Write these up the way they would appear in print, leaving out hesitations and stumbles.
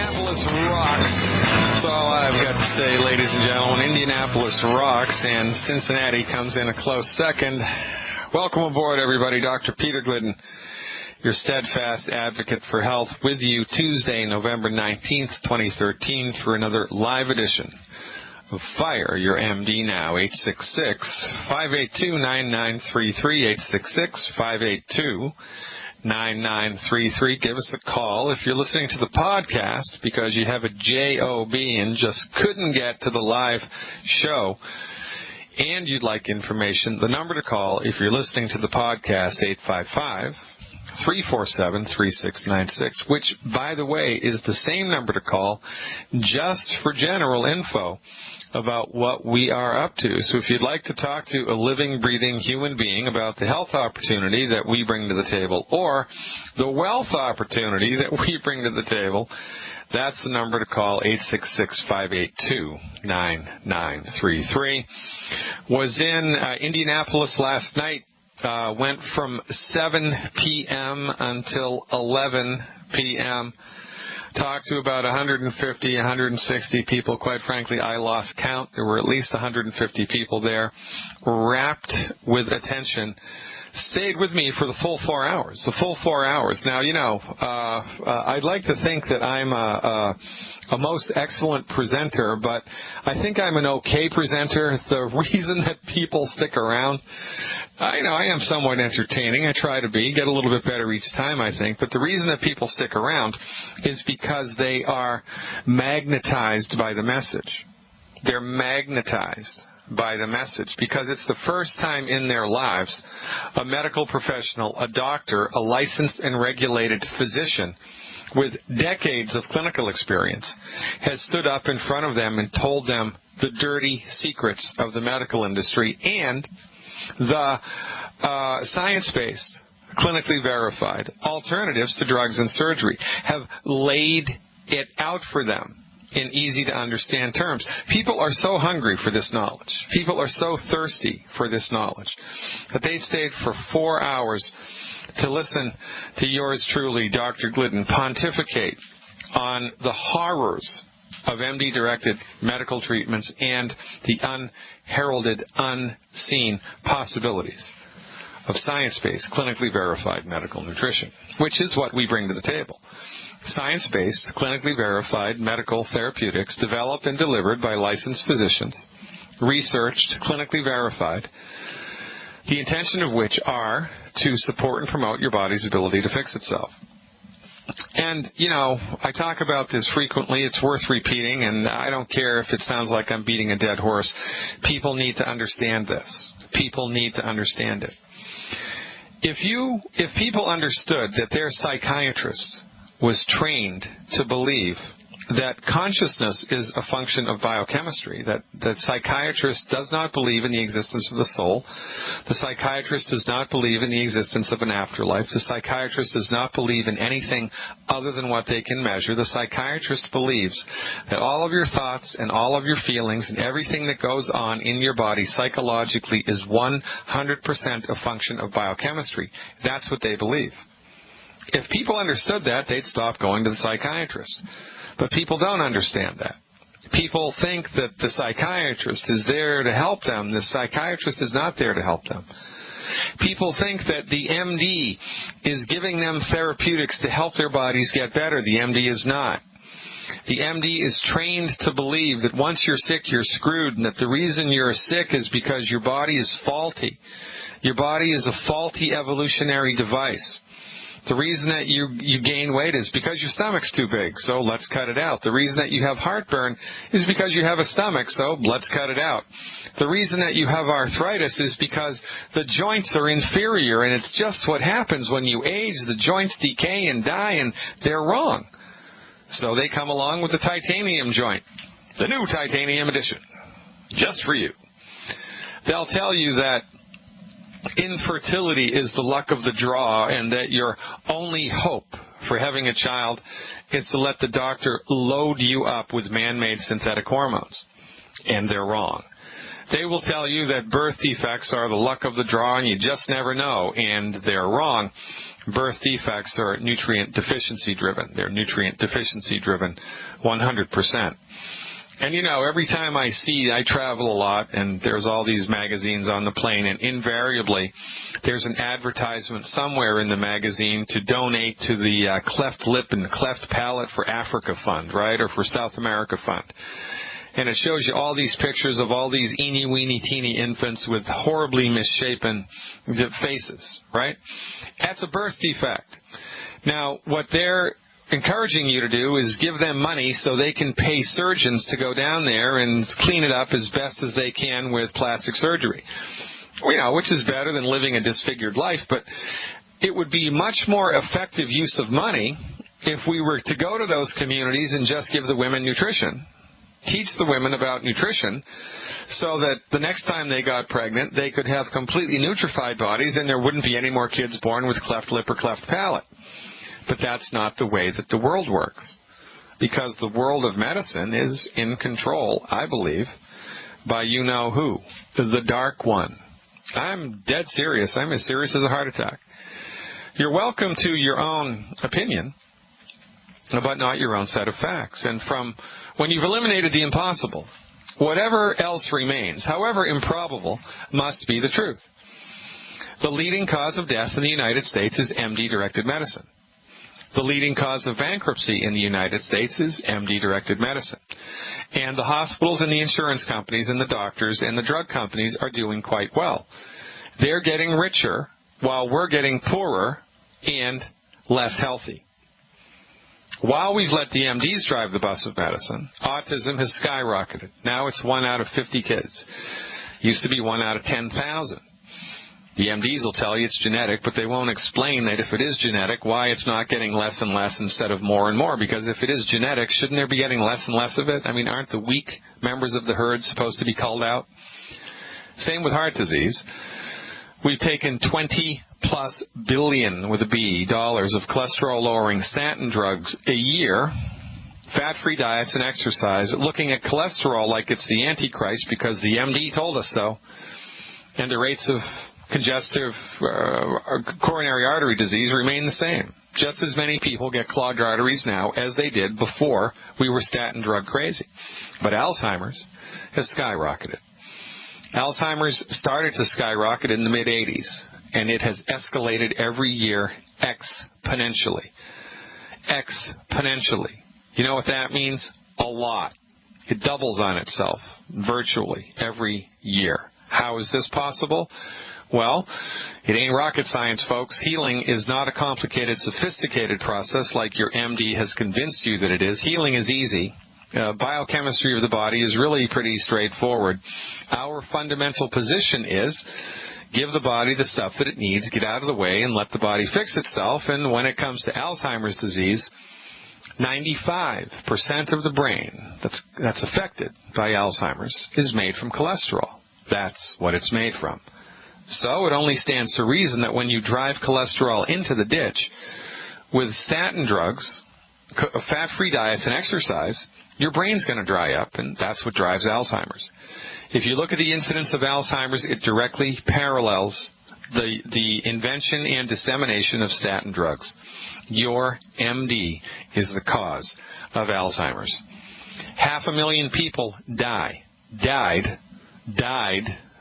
Indianapolis rocks. That's all I've got to say, ladies and gentlemen. Indianapolis rocks, and Cincinnati comes in a close second. Welcome aboard, everybody. Dr. Peter Glidden, your steadfast advocate for health, with you Tuesday, November 19th, 2013, for another live edition of Fire Your MD Now. 866-582-9933, 866-582-9933. Give us a call if you're listening to the podcast because you have a JOB and just couldn't get to the live show and you'd like information. The number to call if you're listening to the podcast, 855-347-3696, which, by the way, is the same number to call just for general info about what we are up to. So if you'd like to talk to a living, breathing human being about the health opportunity that we bring to the table or the wealth opportunity that we bring to the table, that's the number to call, 866-582-9933. Was in Indianapolis last night. Went from 7 p.m. until 11 p.m. Talked to about 150, 160 people. Quite frankly, I lost count. There were at least 150 people there, wrapped with attention. Stayed with me for the full 4 hours. The full 4 hours. Now, you know, I'd like to think that I'm a most excellent presenter, but I think I'm an okay presenter. The reason that people stick around, I am somewhat entertaining. I try to be. Get a little bit better each time, I think. But the reason that people stick around is because they are magnetized by the message. They're magnetized by the message because it's the first time in their lives a medical professional, a doctor, a licensed and regulated physician with decades of clinical experience has stood up in front of them and told them the dirty secrets of the medical industry and the science-based, clinically verified alternatives to drugs and surgery, have laid it out for them in easy-to-understand terms. People are so hungry for this knowledge. People are so thirsty for this knowledge that they stayed for 4 hours to listen to yours truly, Dr. Glidden, pontificate on the horrors of MD-directed medical treatments and the unheralded, unseen possibilities of science-based, clinically verified medical nutrition, which is what we bring to the table. Science-based, clinically verified medical therapeutics developed and delivered by licensed physicians, researched, clinically verified, the intention of which are to support and promote your body's ability to fix itself. And, I talk about this frequently. It's worth repeating, and I don't care if it sounds like I'm beating a dead horse. People need to understand this. People need to understand it. If people understood that their psychiatrist was trained to believe that consciousness is a function of biochemistry, that psychiatrist does not believe in the existence of the soul, the psychiatrist does not believe in the existence of an afterlife, the psychiatrist does not believe in anything other than what they can measure, the psychiatrist believes that all of your thoughts and all of your feelings and everything that goes on in your body psychologically is 100% a function of biochemistry. That's what they believe. If people understood that, they'd stop going to the psychiatrist. But people don't understand that. People think that the psychiatrist is there to help them. The psychiatrist is not there to help them. People think that the MD is giving them therapeutics to help their bodies get better. The MD is not. The MD is trained to believe that once you're sick, you're screwed, and that the reason you're sick is because your body is faulty. Your body is a faulty evolutionary device. The reason that you gain weight is because your stomach's too big, so let's cut it out. The reason that you have heartburn is because you have a stomach, so let's cut it out. The reason that you have arthritis is because the joints are inferior, and it's just what happens when you age. The joints decay and die, and they're wrong. So they come along with the titanium joint, the new titanium edition, just for you. They'll tell you that infertility is the luck of the draw and that your only hope for having a child is to let the doctor load you up with man-made synthetic hormones. And they're wrong. They will tell you that birth defects are the luck of the draw and you just never know, and they're wrong. Birth defects are nutrient deficiency driven. They're nutrient deficiency driven 100%. And you know, every time I travel a lot, and there's all these magazines on the plane, and invariably there's an advertisement somewhere in the magazine to donate to the Cleft Lip and Cleft Palate for Africa Fund, right, or for South America Fund. And it shows you all these pictures of all these eeny, weeny, teeny infants with horribly misshapen faces, right? That's a birth defect. Now, what they're encouraging you to do is give them money so they can pay surgeons to go down there and clean it up as best as they can with plastic surgery. You know, which is better than living a disfigured life, but it would be much more effective use of money if we were to go to those communities and just give the women nutrition. Teach the women about nutrition so that the next time they got pregnant, they could have completely nutrified bodies and there wouldn't be any more kids born with cleft lip or cleft palate. But that's not the way that the world works, because the world of medicine is in control, I believe, by you-know-who, the dark one. I'm dead serious. I'm as serious as a heart attack. You're welcome to your own opinion, but not your own set of facts. And from when you've eliminated the impossible, whatever else remains, however improbable, must be the truth. The leading cause of death in the United States is MD-directed medicine. The leading cause of bankruptcy in the United States is MD-directed medicine. And the hospitals and the insurance companies and the doctors and the drug companies are doing quite well. They're getting richer while we're getting poorer and less healthy. While we've let the MDs drive the bus of medicine, autism has skyrocketed. Now it's 1 out of 50 kids. Used to be 1 out of 10,000. The MDs will tell you it's genetic, but they won't explain that if it is genetic, why it's not getting less and less instead of more and more. Because if it is genetic, shouldn't there be getting less and less of it? I mean, aren't the weak members of the herd supposed to be culled out? Same with heart disease. We've taken 20+ billion, with a B, dollars of cholesterol-lowering statin drugs a year, fat-free diets and exercise, looking at cholesterol like it's the Antichrist because the MD told us so, and the rates of congestive coronary artery disease remain the same. Just as many people get clogged arteries now as they did before we were statin drug crazy. But Alzheimer's has skyrocketed. Alzheimer's started to skyrocket in the mid-'80s, and it has escalated every year exponentially. Exponentially. You know what that means? A lot. It doubles on itself virtually every year. How is this possible? Well, it ain't rocket science, folks. Healing is not a complicated, sophisticated process like your MD has convinced you that it is. Healing is easy. Biochemistry of the body is really pretty straightforward. Our fundamental position is give the body the stuff that it needs, get out of the way, and let the body fix itself. And when it comes to Alzheimer's disease, 95% of the brain that's affected by Alzheimer's is made from cholesterol. That's what it's made from. So it only stands to reason that when you drive cholesterol into the ditch with statin drugs, fat-free diets, and exercise, your brain's going to dry up, and that's what drives Alzheimer's. If you look at the incidence of Alzheimer's, it directly parallels the invention and dissemination of statin drugs. Your MD is the cause of Alzheimer's. 500,000 people died,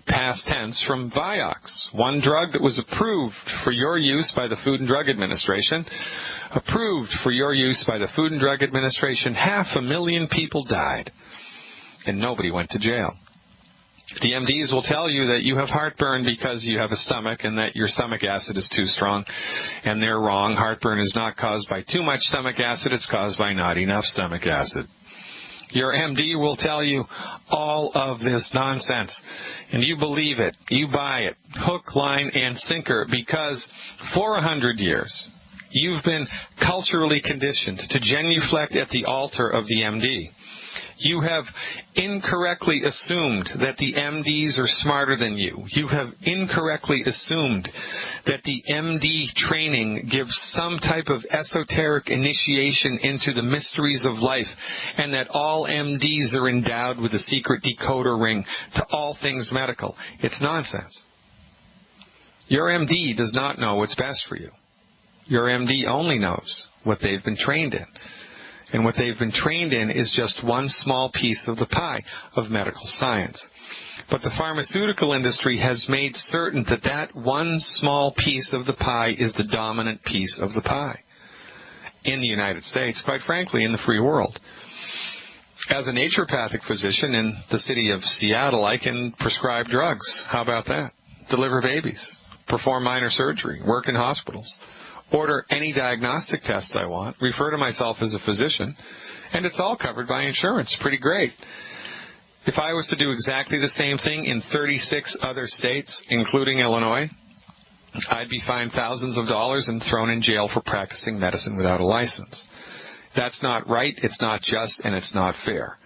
past tense, from Vioxx, one drug that was approved for your use by the Food and Drug Administration. Approved for your use by the Food and Drug Administration. 500,000 people died, and nobody went to jail. The MDs will tell you that you have heartburn because you have a stomach and that your stomach acid is too strong, and they're wrong. Heartburn is not caused by too much stomach acid, it's caused by not enough stomach acid. Your MD will tell you all of this nonsense, and you believe it. You buy it, hook, line, and sinker, because for 100 years, you've been culturally conditioned to genuflect at the altar of the MD. You have incorrectly assumed that the MDs are smarter than you. You have incorrectly assumed that the MD training gives some type of esoteric initiation into the mysteries of life, and that all MDs are endowed with a secret decoder ring to all things medical. It's nonsense. Your MD does not know what's best for you. Your MD only knows what they've been trained in. And what they've been trained in is just one small piece of the pie of medical science. But the pharmaceutical industry has made certain that that one small piece of the pie is the dominant piece of the pie in the United States, quite frankly, in the free world. As a naturopathic physician in the city of Seattle, I can prescribe drugs. How about that? Deliver babies, perform minor surgery, work in hospitals, order any diagnostic test I want, refer to myself as a physician, and it's all covered by insurance. Pretty great. If I was to do exactly the same thing in 36 other states, including Illinois, I'd be fined thousands of dollars and thrown in jail for practicing medicine without a license. That's not right, it's not just, and it's not fair.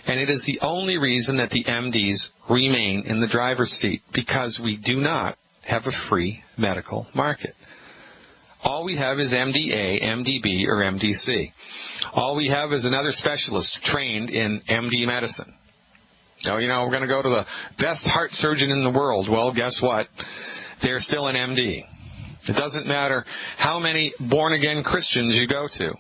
And it is the only reason that the MDs remain in the driver's seat, because we do not have a free medical market. All we have is MD-A, MD-B, or MD-C. All we have is another specialist trained in MD medicine. Now, we're going to go to the best heart surgeon in the world. Well, guess what? They're still an MD. It doesn't matter how many born-again Christians you go to.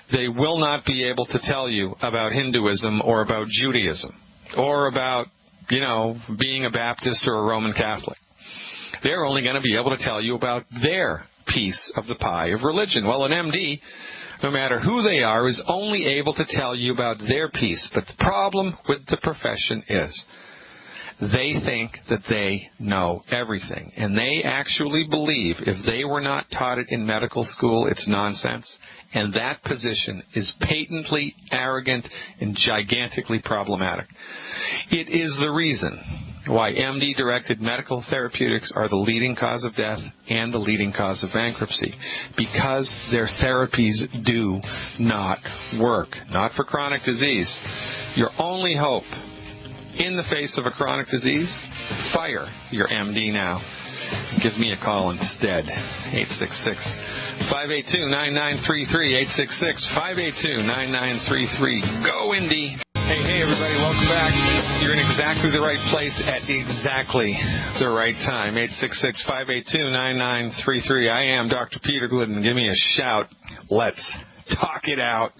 They will not be able to tell you about Hinduism or about Judaism or about, being a Baptist or a Roman Catholic. They're only going to be able to tell you about their piece of the pie of religion. Well, an MD, no matter who they are, is only able to tell you about their piece. But the problem with the profession is they think that they know everything. And they actually believe if they were not taught it in medical school, it's nonsense. And that position is patently arrogant and gigantically problematic. It is the reason why MD-directed medical therapeutics are the leading cause of death and the leading cause of bankruptcy, because their therapies do not work. Not for chronic disease. Your only hope in the face of a chronic disease, fire your MD now. Give me a call instead. 866-582-9933. 866-582-9933. Go, Indy. Hey, everybody. Welcome back. You're in exactly the right place at exactly the right time. 866-582-9933. I am Dr. Peter Glidden. Give me a shout. Let's talk it out.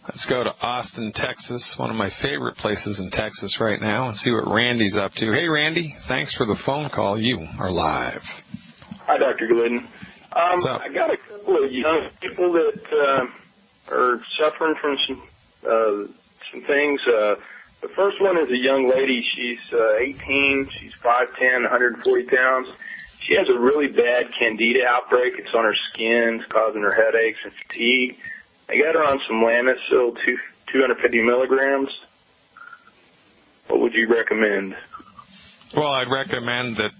Let's go to Austin, Texas, one of my favorite places in Texas right now, and see what Randy's up to. Hey, Randy, thanks for the phone call. You are live. Hi, Dr. Glidden. What's up? I got a couple of young people that are suffering from some things. The first one is a young lady. She's 18. She's 5'10", 140 pounds. She has a really bad candida outbreak. It's on her skin. It's causing her headaches and fatigue. I got her on some Lamisil, 250 milligrams. What would you recommend? Well, I'd recommend that,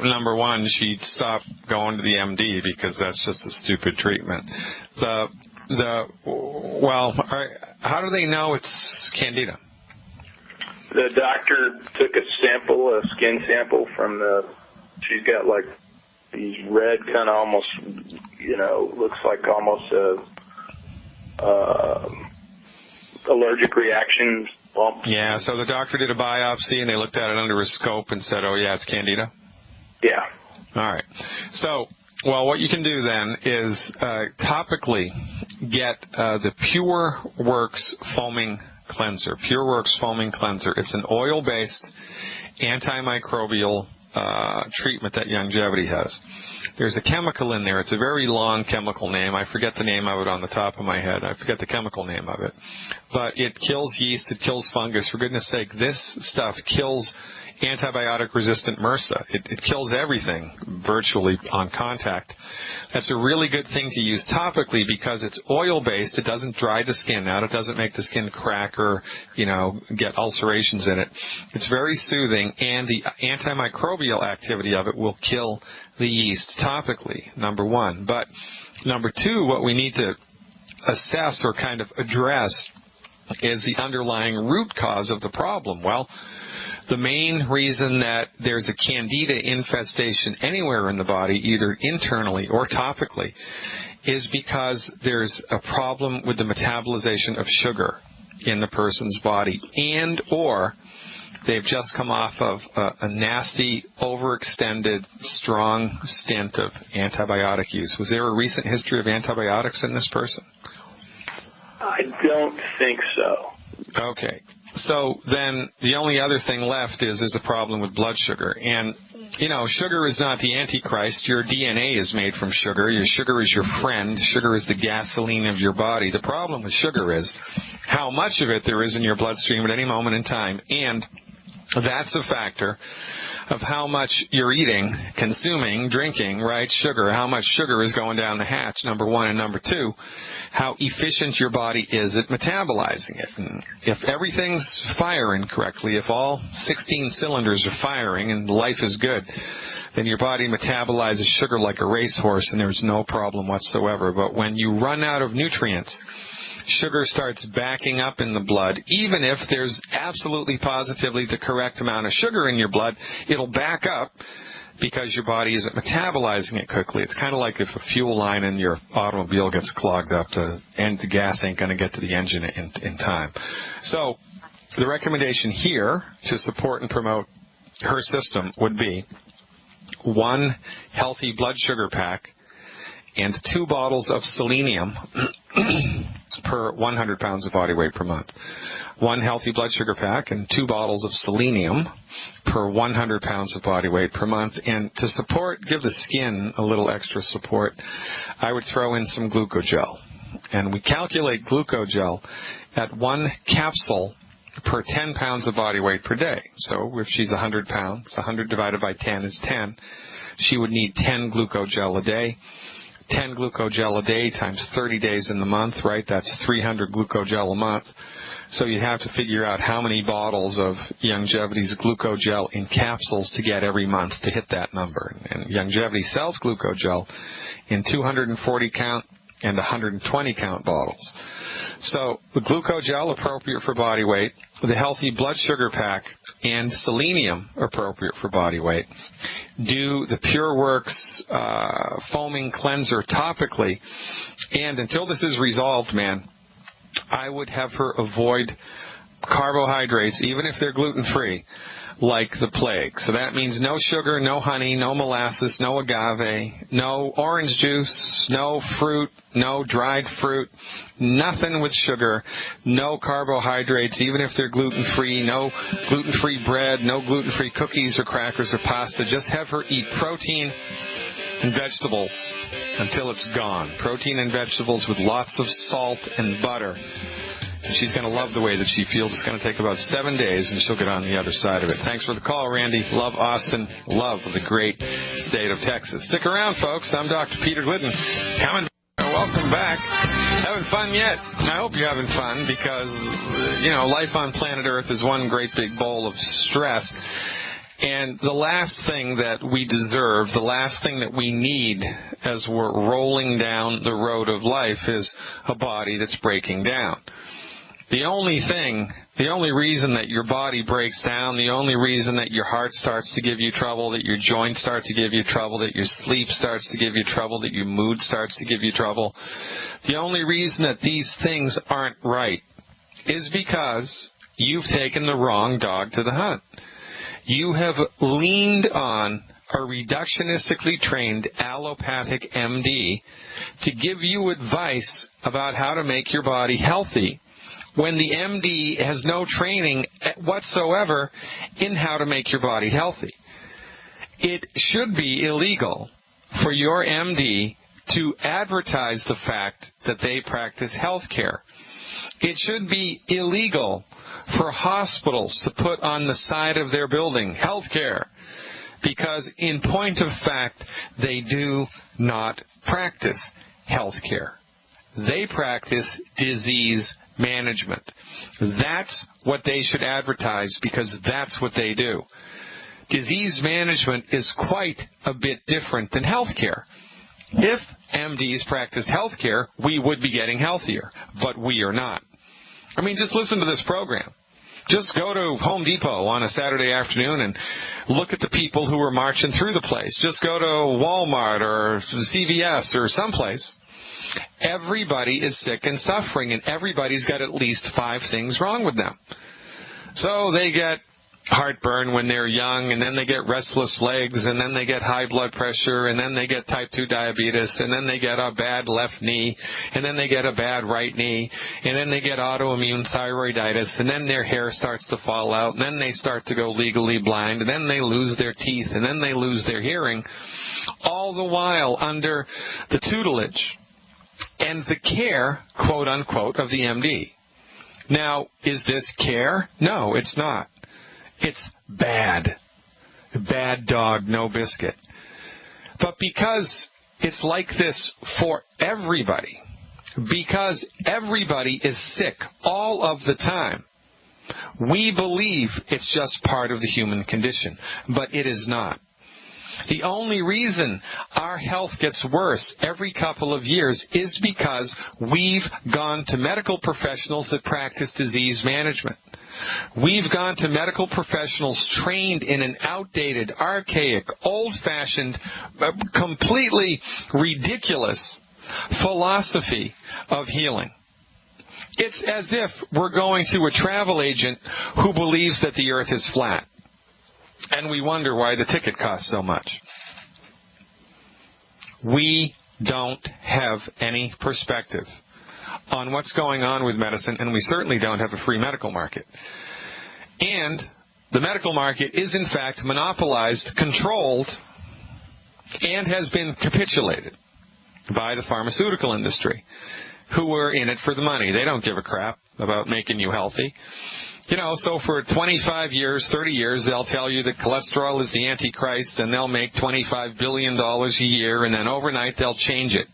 number one, she'd stop going to the MD, because that's just a stupid treatment. How do they know it's candida? The doctor took a skin sample from she's got like these red kind of almost, looks like almost allergic reaction bumps. Yeah, so the doctor did a biopsy and they looked at it under a scope and said, oh, yeah, it's candida? Yeah. All right. So, what you can do then is topically get the Pure Works Foaming Cleanser. Pure Works Foaming Cleanser. It's an oil-based antimicrobial treatment that Longevity has. There's a chemical in there. It's a very long chemical name. I forget the name of it on the top of my head. I forget the chemical name of it. But it kills yeast. It kills fungus. For goodness sake, this stuff kills antibiotic-resistant MRSA. It kills everything virtually on contact. That's a really good thing to use topically because it's oil-based. It doesn't dry the skin out. It doesn't make the skin crack or, get ulcerations in it. It's very soothing, and the antimicrobial activity of it will kill the yeast topically, number one. But number two, what we need to assess or kind of address is the underlying root cause of the problem? Well, the main reason that there's a candida infestation anywhere in the body, either internally or topically, is because there's a problem with the metabolization of sugar in the person's body, and or they've just come off of a nasty, overextended, strong stint of antibiotic use. Was there a recent history of antibiotics in this person? I don't think so. Okay. So then the only other thing left is there's a problem with blood sugar. And, you know, sugar is not the Antichrist. Your DNA is made from sugar. Your sugar is your friend. Sugar is the gasoline of your body. The problem with sugar is how much of it there is in your bloodstream at any moment in time. And that's a factor of how much you're eating, consuming, drinking, right, sugar, how much sugar is going down the hatch, number one, and number two, how efficient your body is at metabolizing it. And if everything's firing correctly, if all 16 cylinders are firing and life is good, then your body metabolizes sugar like a racehorse and there's no problem whatsoever. But when you run out of nutrients, sugar starts backing up in the blood. Even if there's absolutely positively the correct amount of sugar in your blood, it'll back up because your body isn't metabolizing it quickly. It's kind of like if a fuel line in your automobile gets clogged up, and the gas ain't going to get to the engine in time. So the recommendation here to support and promote her system would be 1 healthy blood sugar pack and 2 bottles of selenium per 100 pounds of body weight per month. 1 healthy blood sugar pack and 2 bottles of selenium per 100 pounds of body weight per month. And to support, give the skin a little extra support, I would throw in some glucogel. And we calculate glucogel at 1 capsule per 10 pounds of body weight per day. So if she's 100 pounds, 100 divided by 10 is 10. She would need 10 glucogel a day. 10 glucogel a day times 30 days in the month, right? That's 300 glucogel a month. So you have to figure out how many bottles of Youngevity's glucogel in capsules to get every month to hit that number. And Youngevity sells glucogel in 240 count and 120 count bottles. So the glucogel appropriate for body weight, the healthy blood sugar pack, and selenium appropriate for body weight. Do the PureWorks foaming cleanser topically, and until this is resolved, man, I would have her avoid carbohydrates, even if they're gluten-free, like the plague. So that means no sugar, no honey, no molasses, no agave, no orange juice, no fruit, no dried fruit, nothing with sugar, no carbohydrates, even if they're gluten-free, no gluten-free bread, no gluten-free cookies or crackers or pasta. Just have her eat protein and vegetables until it's gone. Protein and vegetables with lots of salt and butter. And she's going to love the way that she feels. It's going to take about 7 days, and she'll get on the other side of it. Thanks for the call, Randy. Love Austin. Love the great state of Texas. Stick around, folks. I'm Dr. Peter Glidden. Coming. Welcome back. Having fun yet? I hope you're having fun because, you know, life on planet Earth is one great big bowl of stress. And the last thing that we deserve, the last thing that we need as we're rolling down the road of life is a body that's breaking down. The only reason that your body breaks down, the only reason that your heart starts to give you trouble, that your joints start to give you trouble, that your sleep starts to give you trouble, that your mood starts to give you trouble, the only reason that these things aren't right is because you've taken the wrong dog to the hunt. You have leaned on a reductionistically trained allopathic MD to give you advice about how to make your body healthy, when the MD has no training whatsoever in how to make your body healthy. It should be illegal for your MD to advertise the fact that they practice health care. It should be illegal for hospitals to put on the side of their building health care, because in point of fact, they do not practice health care. They practice disease management. That's what they should advertise, because that's what they do. Disease management is quite a bit different than health care. If MDs practiced health care, we would be getting healthier, but we are not. I mean, just listen to this program. Just go to Home Depot on a Saturday afternoon and look at the people who are marching through the place. Just go to Walmart or CVS or someplace. Everybody is sick and suffering, and everybody's got at least 5 things wrong with them. So they get heartburn when they're young, and then they get restless legs, and then they get high blood pressure, and then they get type 2 diabetes, and then they get a bad left knee, and then they get a bad right knee, and then they get autoimmune thyroiditis, and then their hair starts to fall out, and then they start to go legally blind, and then they lose their teeth, and then they lose their hearing, all the while under the tutelage and the care, quote unquote, of the MD. Now, is this care? No, it's not. It's bad. Bad dog, no biscuit. But because it's like this for everybody, because everybody is sick all of the time, we believe it's just part of the human condition. But it is not. The only reason our health gets worse every couple of years is because we've gone to medical professionals that practice disease management. We've gone to medical professionals trained in an outdated, archaic, old-fashioned, completely ridiculous philosophy of healing. It's as if we're going to a travel agent who believes that the earth is flat, and we wonder why the ticket costs so much. We don't have any perspective on what's going on with medicine, and we certainly don't have a free medical market. And the medical market is, in fact, monopolized, controlled, and has been capitulated by the pharmaceutical industry, who are in it for the money. They don't give a crap about making you healthy. You know, so for 25 years, 30 years, they'll tell you that cholesterol is the Antichrist, and they'll make $25 billion a year, and then overnight they'll change it.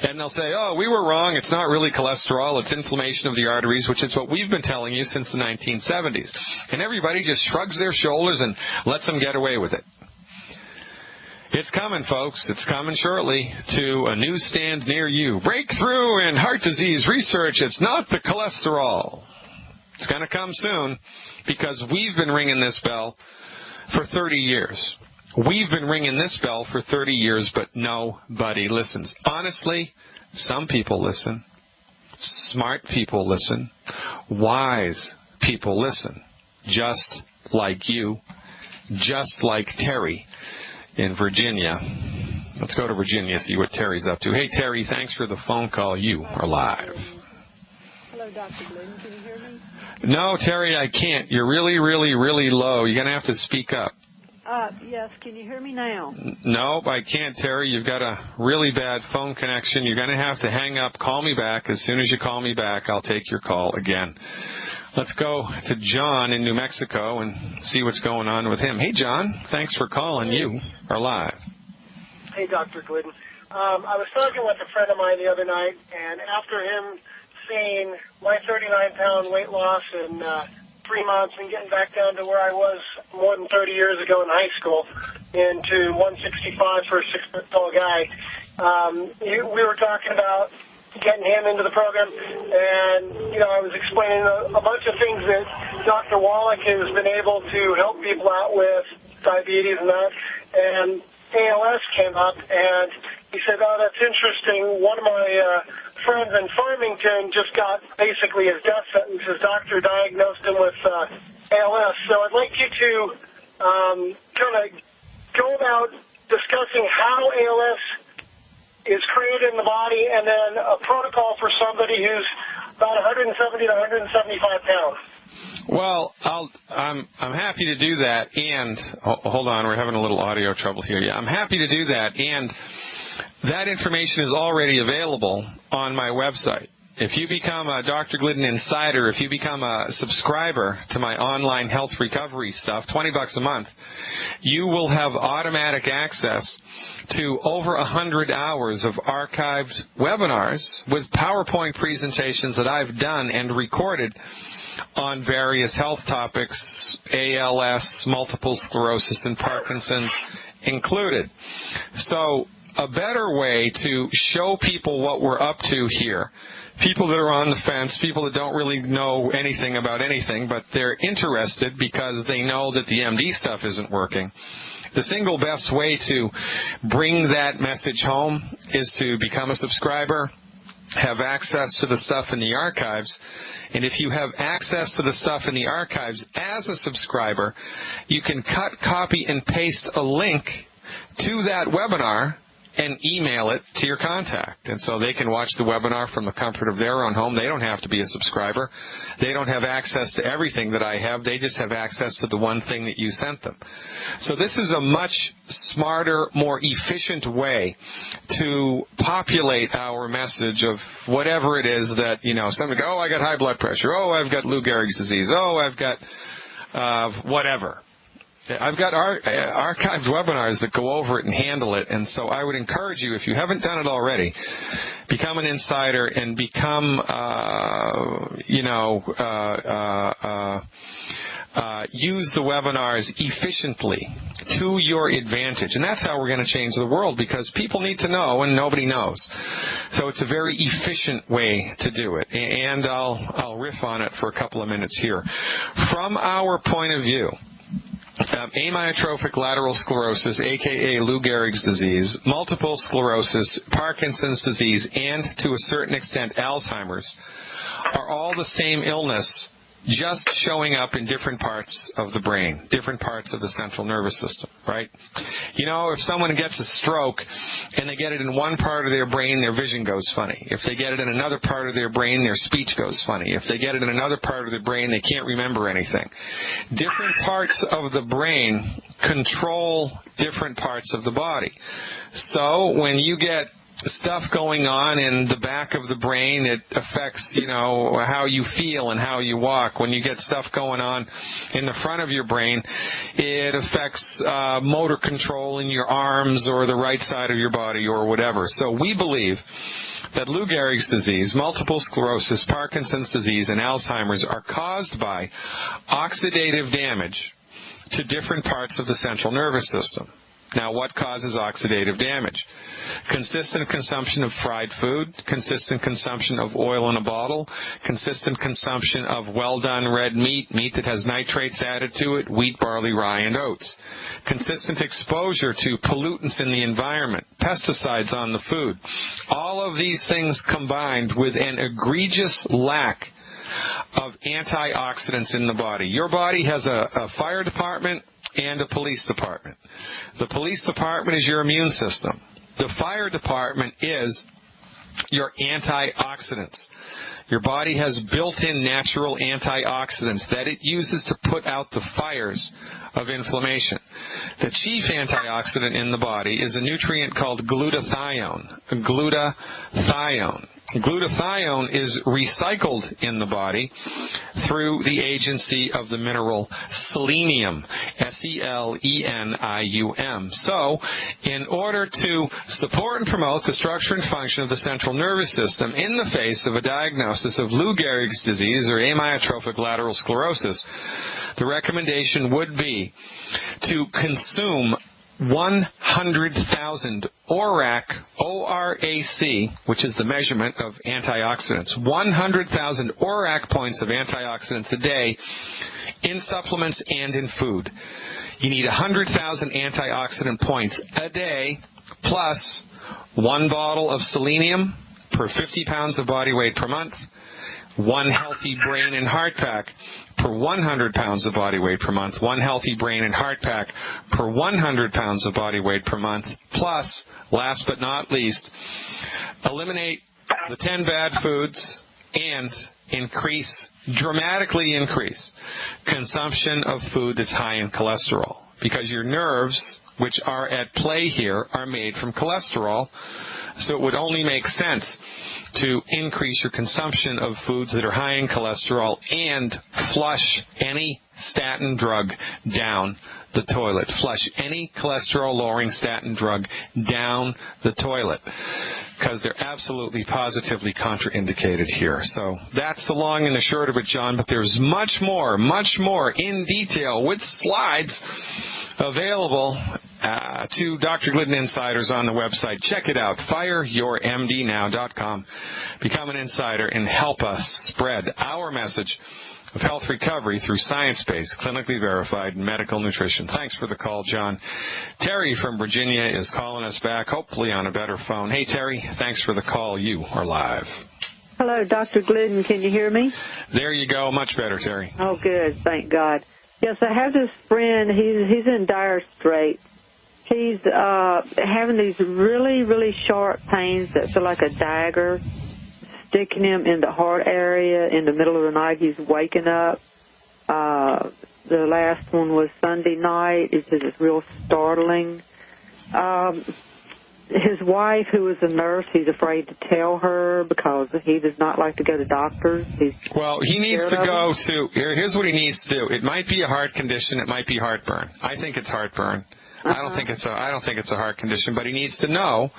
And they'll say, oh, we were wrong, it's not really cholesterol, it's inflammation of the arteries, which is what we've been telling you since the 1970s. And everybody just shrugs their shoulders and lets them get away with it. It's coming, folks. It's coming shortly to a newsstand near you. Breakthrough in heart disease research. It's not the cholesterol. It's going to come soon because we've been ringing this bell for 30 years. We've been ringing this bell for 30 years, but nobody listens. Honestly, some people listen. Smart people listen. Wise people listen. Just like you. Just like Terry in Virginia. Let's go to Virginia, see what Terry's up to. Hey, Terry, thanks for the phone call. You are live. Hello, Dr. Glidden. Can you hear me? No, Terry, I can't. You're really, really, really low. You're going to have to speak up. Yes. Can you hear me now? No, I can't, Terry. You've got a really bad phone connection. You're going to have to hang up. Call me back. As soon as you call me back, I'll take your call again. Let's go to John in New Mexico and see what's going on with him. Hey, John. Thanks for calling. You are live. Hey, Dr. Glidden. I was talking with a friend of mine the other night, and after him seeing my 39-pound weight loss in 3 months and getting back down to where I was more than 30 years ago in high school, into 165 for a 6-foot-tall guy, we were talking about getting him into the program, and, you know, I was explaining a bunch of things that Dr. Wallach has been able to help people out with, diabetes and that, and ALS came up, and he said, oh, that's interesting. One of my friends in Farmington just got basically his death sentence. His doctor diagnosed him with ALS. So I'd like you to kind of go about discussing how ALS is created in the body, and then a protocol for somebody who's about 170 to 175 pounds. Well, I'm happy to do that, and hold on, we're having a little audio trouble here. Yeah, I'm happy to do that, and that information is already available on my website. If you become a Dr. Glidden Insider, if you become a subscriber to my online health recovery stuff, $20 a month, you will have automatic access to over 100 hours of archived webinars with PowerPoint presentations that I've done and recorded on various health topics, ALS, multiple sclerosis, and Parkinson's included. So a better way to show people what we're up to here people that are on the fence, people that don't really know anything about anything, but they're interested because they know that the MD stuff isn't working. The single best way to bring that message home is to become a subscriber, have access to the stuff in the archives, and if you have access to the stuff in the archives as a subscriber, you can cut, copy, and paste a link to that webinar and email it to your contact. And so they can watch the webinar from the comfort of their own home. They don't have to be a subscriber. They don't have access to everything that I have. They just have access to the one thing that you sent them. So this is a much smarter, more efficient way to populate our message of whatever it is that, you know, somebody go, oh, I got high blood pressure. Oh, I've got Lou Gehrig's disease. Oh, I've got whatever. I've got archived webinars that go over it and handle it, and so I would encourage you, if you haven't done it already, become an insider and become, use the webinars efficiently to your advantage. And that's how we're going to change the world, because people need to know and nobody knows. So it's a very efficient way to do it. And I'll riff on it for a couple of minutes here. From our point of view, amyotrophic lateral sclerosis, aka Lou Gehrig's disease, multiple sclerosis, Parkinson's disease, and to a certain extent Alzheimer's are all the same illness, just showing up in different parts of the brain, different parts of the central nervous system, right? You know, if someone gets a stroke and they get it in one part of their brain, their vision goes funny. If they get it in another part of their brain, their speech goes funny. If they get it in another part of their brain, they can't remember anything. Different parts of the brain control different parts of the body. So when you get stuff going on in the back of the brain, it affects, you know, how you feel and how you walk. When you get stuff going on in the front of your brain, it affects motor control in your arms or the right side of your body or whatever. So we believe that Lou Gehrig's disease, multiple sclerosis, Parkinson's disease, and Alzheimer's are caused by oxidative damage to different parts of the central nervous system. Now, what causes oxidative damage? Consistent consumption of fried food, consistent consumption of oil in a bottle, consistent consumption of well-done red meat, meat that has nitrates added to it, wheat, barley, rye, and oats. Consistent exposure to pollutants in the environment, pesticides on the food. All of these things combined with an egregious lack of antioxidants in the body. Your body has a fire department and a police department. The police department is your immune system. The fire department is your antioxidants. Your body has built-in natural antioxidants that it uses to put out the fires of inflammation. The chief antioxidant in the body is a nutrient called glutathione. Glutathione. Glutathione is recycled in the body through the agency of the mineral selenium, S-E-L-E-N-I-U-M. So, in order to support and promote the structure and function of the central nervous system in the face of a diagnosis of Lou Gehrig's disease or amyotrophic lateral sclerosis, the recommendation would be to consume 100,000 ORAC, O-R-A-C, which is the measurement of antioxidants, 100,000 ORAC points of antioxidants a day in supplements and in food. You need 100,000 antioxidant points a day plus one bottle of selenium per 50 pounds of body weight per month, one healthy brain and heart pack per 100 pounds of body weight per month, one healthy brain and heart pack per 100 pounds of body weight per month, plus, last but not least, eliminate the 10 bad foods and dramatically increase consumption of food that's high in cholesterol, because your nerves, which are at play here, are made from cholesterol, so it would only make sense to increase your consumption of foods that are high in cholesterol and flush any statin drug down the toilet. Flush any cholesterol-lowering statin drug down the toilet, because they're absolutely, positively contraindicated here. So that's the long and the short of it, John, but there's much more in detail with slides available to Dr. Glidden Insiders on the website. Check it out, fireyourmdnow.com. Become an insider and help us spread our message of health recovery through science-based, clinically verified medical nutrition. Thanks for the call, John. Terry from Virginia is calling us back, hopefully on a better phone. Hey, Terry, thanks for the call. You are live. Hello, Dr. Glidden. Can you hear me? There you go. Much better, Terry. Oh, good. Thank God. Yes, I have this friend. He's in dire straits. He's having these really, really sharp pains that feel like a dagger sticking him in the heart area in the middle of the night. He's waking up. The last one was Sunday night. He says it's real startling. His wife, who is a nurse, he's afraid to tell her because he does not like to go to doctors. Well, he needs to go to, here's what he needs to do. It might be a heart condition. It might be heartburn. I think it's heartburn. I don't think it's a heart condition, but he needs to know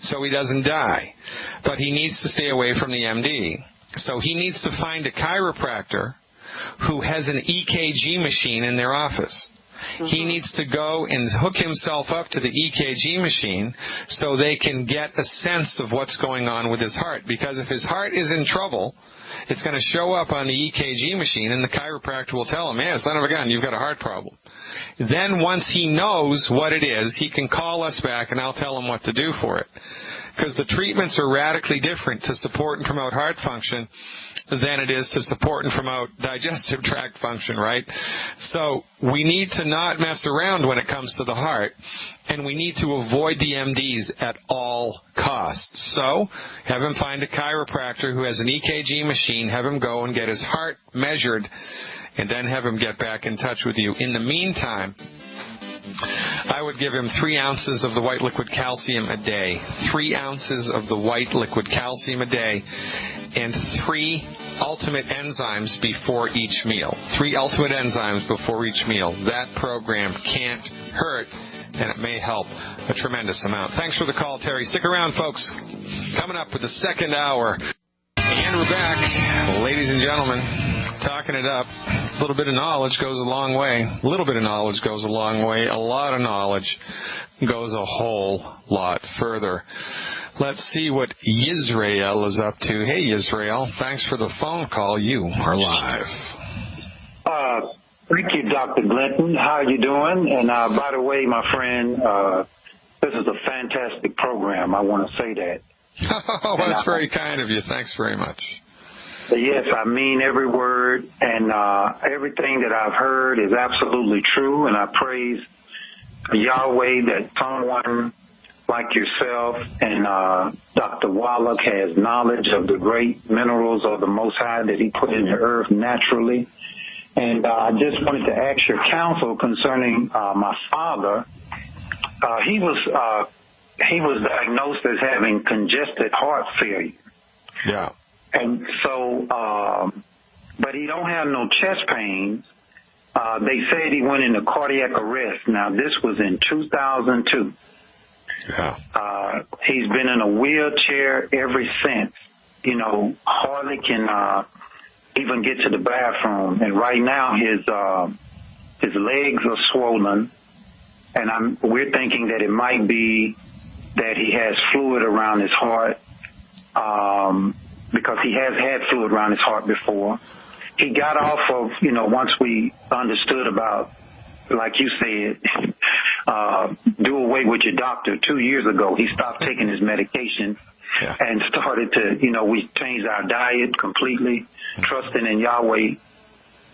so he doesn't die. But he needs to stay away from the MD. So he needs to find a chiropractor who has an EKG machine in their office. He needs to go and hook himself up to the EKG machine so they can get a sense of what's going on with his heart. Because if his heart is in trouble, it's going to show up on the EKG machine, and the chiropractor will tell him, yeah, son of a gun, you've got a heart problem. Then once he knows what it is, he can call us back, and I'll tell him what to do for it. Because the treatments are radically different to support and promote heart function than it is to support and promote digestive tract function, right? So we need to not mess around when it comes to the heart, and we need to avoid the MDs at all costs. So have him find a chiropractor who has an EKG machine, have him go and get his heart measured, and then have him get back in touch with you. In the meantime, I would give him 3 ounces of the white liquid calcium a day, 3 ounces of the white liquid calcium a day, and 3 ultimate enzymes before each meal. 3 ultimate enzymes before each meal. That program can't hurt, and it may help a tremendous amount. Thanks for the call, Terry. Stick around, folks. Coming up with the second hour. And we're back, ladies and gentlemen, talking it up. A little bit of knowledge goes a long way. A little bit of knowledge goes a long way. A lot of knowledge goes a whole lot further. Let's see what Yisrael is up to. Hey, Yisrael, thanks for the phone call. You are live. Thank you, Dr. Glidden. How are you doing? And by the way, my friend, this is a fantastic program. I want to say that. Oh, that's very kind of you. Thanks very much. Yes, I mean every word, and everything that I've heard is absolutely true, and I praise Yahweh that someone like yourself and Dr. Wallach has knowledge of the great minerals of the Most High that he put in the earth naturally. And I just wanted to ask your counsel concerning my father. He was diagnosed as having congested heart failure. Yeah. And so, but he don't have no chest pains. They said he went into cardiac arrest. Now, this was in 2002. Yeah. He's been in a wheelchair ever since. You know, hardly can even get to the bathroom. And right now, his legs are swollen, and we're thinking that it might be that he has fluid around his heart. Because he has had fluid around his heart before. He got off of, once we understood about, like you said, do away with your doctor 2 years ago. He stopped taking his medication and started to, we changed our diet completely, trusting in Yahweh.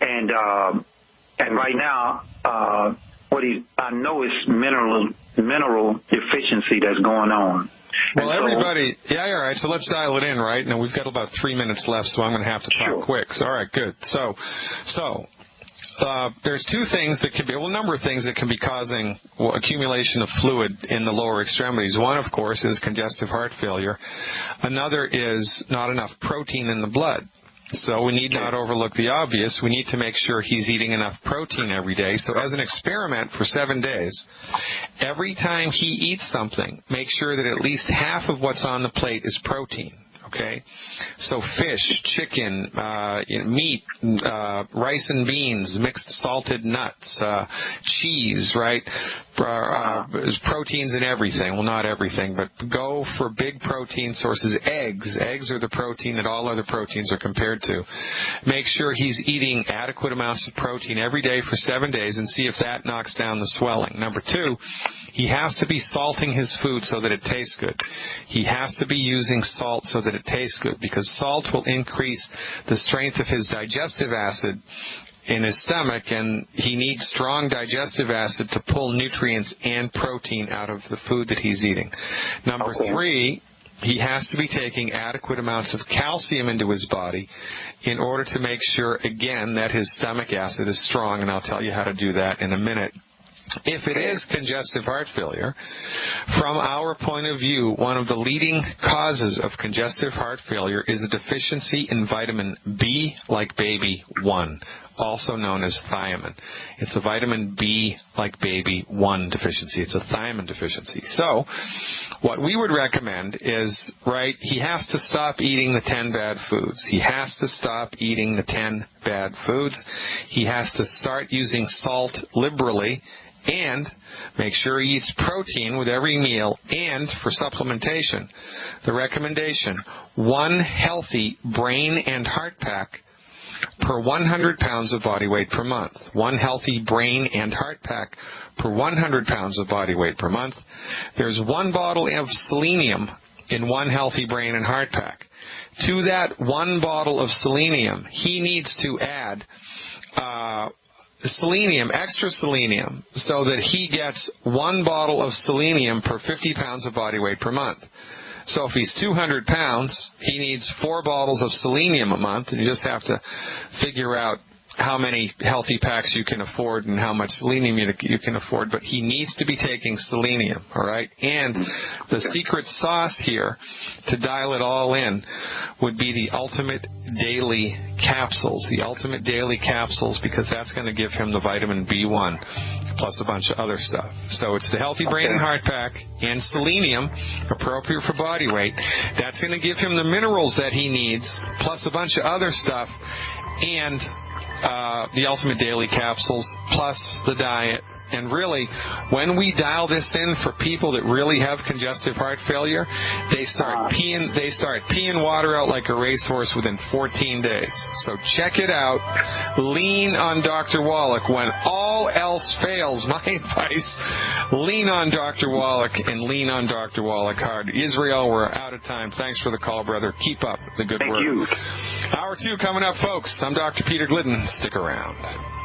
And right now, I know it's mineral deficiency that's going on. Well, everybody, all right, so let's dial it in, right? Now, we've got about 3 minutes left, so I'm going to have to talk quick. So, all right, good. So there's 2 things that could be, a number of things that can be causing accumulation of fluid in the lower extremities. One, of course, is congestive heart failure. Another is not enough protein in the blood. So we need not overlook the obvious. We need to make sure he's eating enough protein every day. So as an experiment for 7 days, every time he eats something, make sure that at least half of what's on the plate is protein. Okay? So fish, chicken, meat, rice and beans, mixed salted nuts, cheese, right? proteins in everything. Well, not everything, but go for big protein sources. Eggs. Eggs are the protein that all other proteins are compared to. Make sure he's eating adequate amounts of protein every day for 7 days and see if that knocks down the swelling. Number 2, he has to be salting his food so that it tastes good. He has to be using salt so that it tastes good, because salt will increase the strength of his digestive acid in his stomach, and he needs strong digestive acid to pull nutrients and protein out of the food that he's eating. Number 3, he has to be taking adequate amounts of calcium into his body in order to make sure, again, that his stomach acid is strong, and I'll tell you how to do that in a minute. If it is congestive heart failure, from our point of view, one of the leading causes of congestive heart failure is a deficiency in vitamin B, like baby 1, also known as thiamine. It's a vitamin B, like baby 1 deficiency. It's a thiamine deficiency. So what we would recommend is, he has to stop eating the 10 bad foods. He has to stop eating the 10 bad foods. He has to start using salt liberally, and make sure he eats protein with every meal. And for supplementation, the recommendation, 1 healthy brain and heart pack per 100 pounds of body weight per month. 1 healthy brain and heart pack per 100 pounds of body weight per month. There's 1 bottle of selenium in 1 healthy brain and heart pack. To that 1 bottle of selenium, he needs to add selenium, extra selenium, so that he gets 1 bottle of selenium per 50 pounds of body weight per month. So if he's 200 pounds, he needs 4 bottles of selenium a month, and you just have to figure out how many healthy packs you can afford and how much selenium you can afford, but he needs to be taking selenium, all right? And the secret sauce here to dial it all in would be the Ultimate Daily Capsules. The Ultimate Daily Capsules, because that's going to give him the vitamin B1 plus a bunch of other stuff. So it's the Healthy Brain and Heart Pack and selenium, appropriate for body weight. That's going to give him the minerals that he needs plus a bunch of other stuff, and the Ultimate Daily Capsules, plus the diet. And really, when we dial this in for people that really have congestive heart failure, they start peeing water out like a racehorse within 14 days. So check it out. Lean on Dr. Wallach. When all else fails, my advice, lean on Dr. Wallach, and lean on Dr. Wallach hard. Israel, we're out of time. Thanks for the call, brother. Keep up the good work. Thank you. Hour 2 coming up, folks. I'm Dr. Peter Glidden. Stick around.